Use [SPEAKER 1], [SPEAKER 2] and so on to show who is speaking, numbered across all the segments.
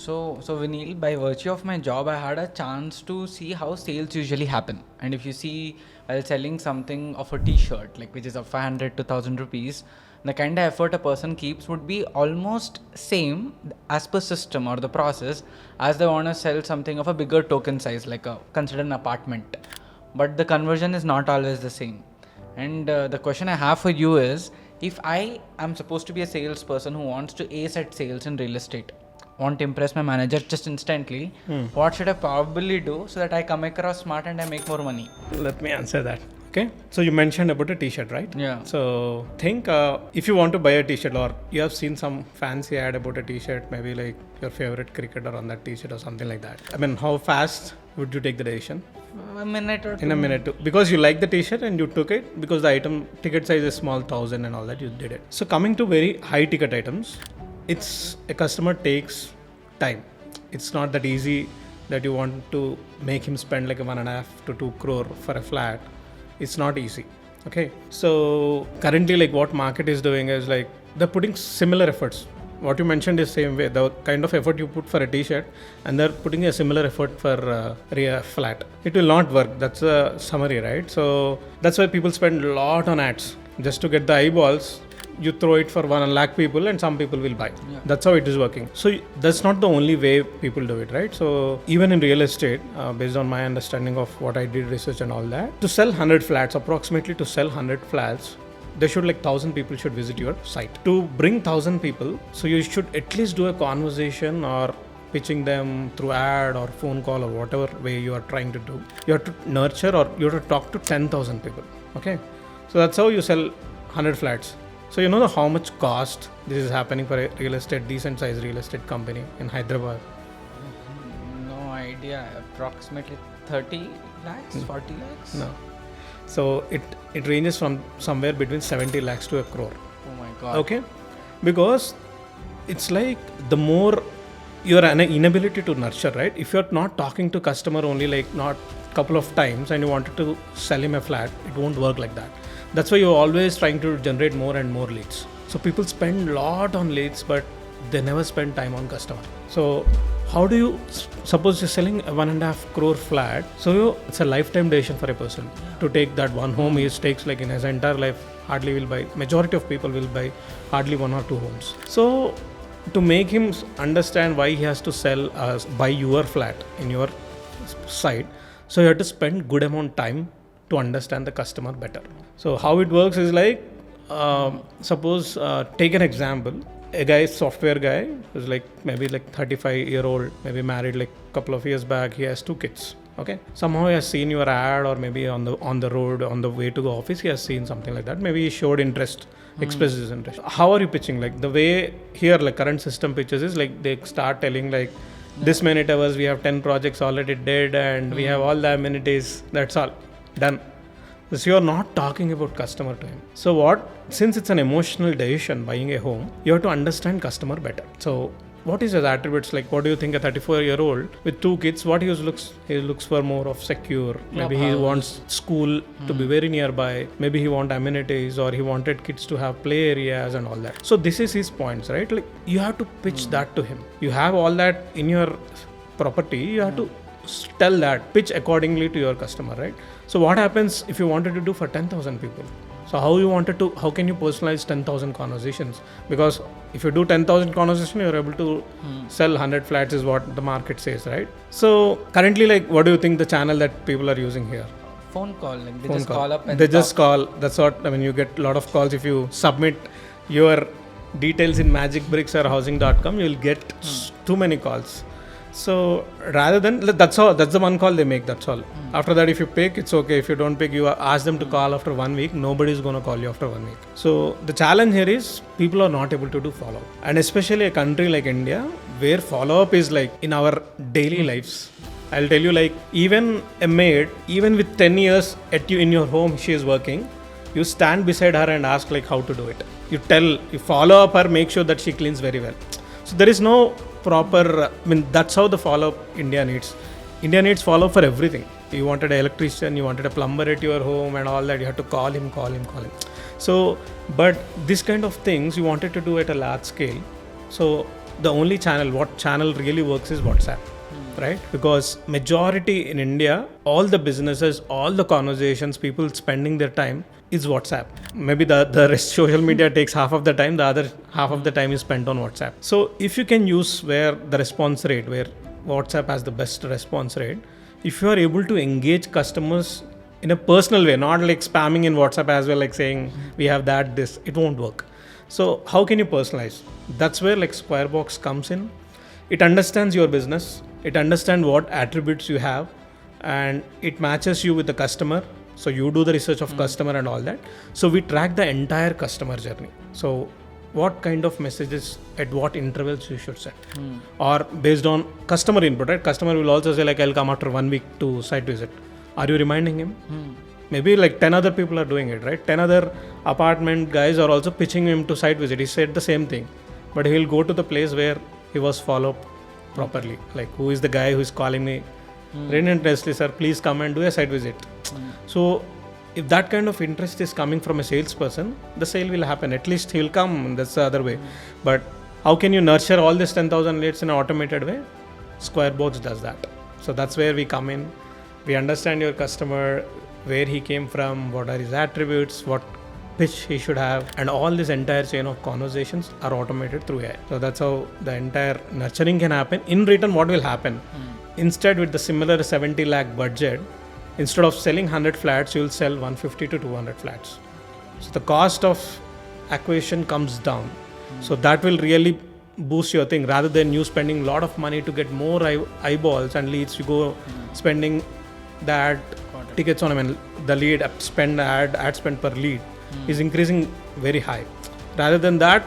[SPEAKER 1] So Vinil, by virtue of my job, I had a chance to see how sales usually happen. And if you see, while selling something of a T-shirt, like which is of 500 to 1,000 rupees, the kind of effort a person keeps would be almost same as per system or the process as they want to sell something of a bigger token size, like a consider an apartment. But the conversion is not always the same. And the question I have for you is, if I am supposed to be a salesperson who wants to ace at sales in real estate, want to impress my manager just instantly, what should I probably do so that I come across smart and I make more money?
[SPEAKER 2] Let me answer that. Okay. So you mentioned about a t-shirt, right?
[SPEAKER 1] Yeah.
[SPEAKER 2] So think if you want to buy a t-shirt or you have seen some fancy ad about a t-shirt, maybe like your favorite cricketer on that t-shirt or something like that. I mean, how fast would you take the decision?
[SPEAKER 1] A minute or two.
[SPEAKER 2] In a minute, too. Because you like the t-shirt and you took it because the item ticket size is small, 1,000 and all that, you did it. So coming to very high ticket items, it's a customer takes time. It's not that easy that you want to make him spend like a 1.5 to 2 crore for a flat. It's not easy. Okay. So currently, like what market is doing is like they're putting similar efforts. What you mentioned is same way. The kind of effort you put for a t-shirt, and they're putting a similar effort for a flat. It will not work. That's a summary, right? So that's why people spend a lot on ads just to get the eyeballs. You throw it for 1 lakh people and some people will buy. Yeah. That's how it is working. So that's not the only way people do it, right? So even in real estate, based on my understanding of what I did research and all that, to sell 100 flats, approximately to sell 100 flats, they should like 1,000 people should visit your site. To bring 1,000 people, so you should at least do a conversation or pitching them through ad or phone call or whatever way you are trying to do. You have to nurture or you have to talk to 10,000 people. Okay. So that's how you sell 100 flats. So you know how much cost this is happening for a real estate, decent size real estate company in Hyderabad?
[SPEAKER 1] No idea. Approximately 30 lakhs, 40 lakhs?
[SPEAKER 2] No. So it ranges from somewhere between 70 lakhs to a crore.
[SPEAKER 1] Oh my God.
[SPEAKER 2] Okay. Because it's like the more your inability to nurture, right? If you're not talking to customer only like not couple of times and you wanted to sell him a flat, it won't work like that. That's why you're always trying to generate more and more leads. So people spend a lot on leads, but they never spend time on customer. So how do you, suppose you're selling a 1.5 crore flat, so it's a lifetime decision for a person to take that one home. He takes like in his entire life, hardly will buy, majority of people will buy hardly 1 or 2 homes. So to make him understand why he has to sell, buy your flat in your site, so you have to spend good amount time to understand the customer better. So how it works is like, suppose take an example, a guy, software guy, who's like maybe like 35-year-old, maybe married like a couple of years back, he has 2 kids. Okay, somehow he has seen your ad or maybe on the road on the way to the office he has seen something like that. Maybe he showed interest, expressed his interest. How are you pitching? Like the way here like current system pitches is like they start telling like this many towers, we have 10 projects already did and we have all the amenities. That's all done. So you're not talking about customer to him. So what? Since it's an emotional decision buying a home, you have to understand customer better. So what is his attributes? Like what do you think a 34-year-old with 2 kids, what he looks for more of secure. Maybe he wants school to be very nearby. Maybe he want amenities or he wanted kids to have play areas and all that. So this is his points, right? Like you have to pitch that to him. You have all that in your property. You have to tell that, pitch accordingly to your customer, right? So what happens if you wanted to do for 10,000 people? So how can you personalize 10,000 conversations? Because if you do 10,000 conversations, you're able to sell 100 flats is what the market says, right? So currently, like, what do you think the channel that people are using here?
[SPEAKER 1] Phone call. Like they just call up and
[SPEAKER 2] they just call. That's what, I mean, you get a lot of calls. If you submit your details in magicbricks or housing.com, you'll get too many calls. So rather than, that's the one call they make, that's all. After that, if you pick, it's okay. If you don't pick, you ask them to call after 1 week. Nobody's going to call you after 1 week. So the challenge here is people are not able to do follow-up. And especially a country like India, where follow-up is like in our daily lives. I'll tell you, like even a maid, even with 10 years in your home, she is working. You stand beside her and ask like how to do it. You follow up her, make sure that she cleans very well. So there is no proper, that's how the follow-up India needs. India needs follow-up for everything. You wanted an electrician, you wanted a plumber at your home and all that, you have to call him. So, but this kind of things you wanted to do at a large scale. So the only channel, what channel really works is WhatsApp, right? Because majority in India, all the businesses, all the conversations, people spending their time is WhatsApp. Maybe the rest social media takes half of the time, the other half of the time is spent on WhatsApp. So if you can use where the response rate, where WhatsApp has the best response rate, if you are able to engage customers in a personal way, not like spamming in WhatsApp as well, like saying we have that, this, it won't work. So how can you personalize? That's where like Squarebox comes in. It understands your business, it understands what attributes you have, and it matches you with the customer. So you do the research of customer and all that. So we track the entire customer journey. So what kind of messages at what intervals you should send, or based on customer input, right? Customer will also say like, I'll come after 1 week to site visit. Are you reminding him? Maybe like 10 other people are doing it, right? 10 other apartment guys are also pitching him to site visit. He said the same thing, but he'll go to the place where he was followed properly. Like, who is the guy who is calling me relentlessly, sir, please come and do a site visit. So if that kind of interest is coming from a salesperson, the sale will happen. At least he'll come. That's the other way. But how can you nurture all this 10,000 leads in an automated way? Squarebox does that. So that's where we come in. We understand your customer, where he came from, what are his attributes, what pitch he should have, and all this entire chain of conversations are automated through AI. So that's how the entire nurturing can happen. In return, what will happen? Instead, with the similar 70 lakh budget, instead of selling 100 flats, you'll sell 150 to 200 flats. So the cost of acquisition comes down. So that will really boost your thing. Rather than you spending a lot of money to get more eyeballs and leads, you go spending that tickets on, I mean, the lead spend, ad spend per lead is increasing very high. Rather than that,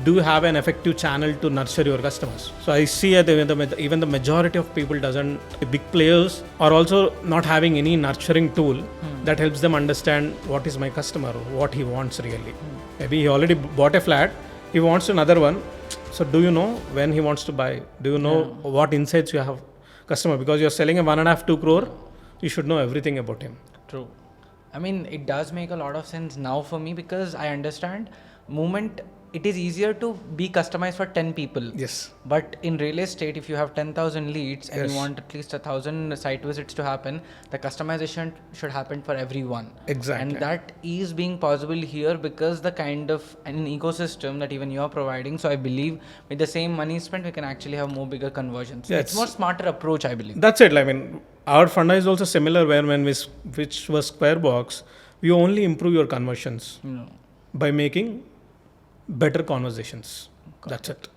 [SPEAKER 2] do have an effective channel to nurture your customers. So I see that even the majority of people doesn't, big players are also not having any nurturing tool that helps them understand what is my customer, what he wants really. Maybe he already bought a flat, he wants another one. So do you know when he wants to buy? Do you know what insights you have customer? Because you're selling a 1.5, 2 crore, you should know everything about him.
[SPEAKER 1] True. I mean, it does make a lot of sense now for me, because I understand it is easier to be customized for 10 people.
[SPEAKER 2] Yes.
[SPEAKER 1] But in real estate, if you have 10,000 leads and you want at least 1,000 site visits to happen, the customization should happen for everyone.
[SPEAKER 2] Exactly.
[SPEAKER 1] And that is being possible here because the kind of an ecosystem that even you are providing. So I believe with the same money spent, we can actually have more bigger conversions.
[SPEAKER 2] Yeah,
[SPEAKER 1] it's more smarter approach, I believe.
[SPEAKER 2] That's it. I mean, our funda is also similar, where which was Squarebox, we only improve your conversions by making better conversations. That's it.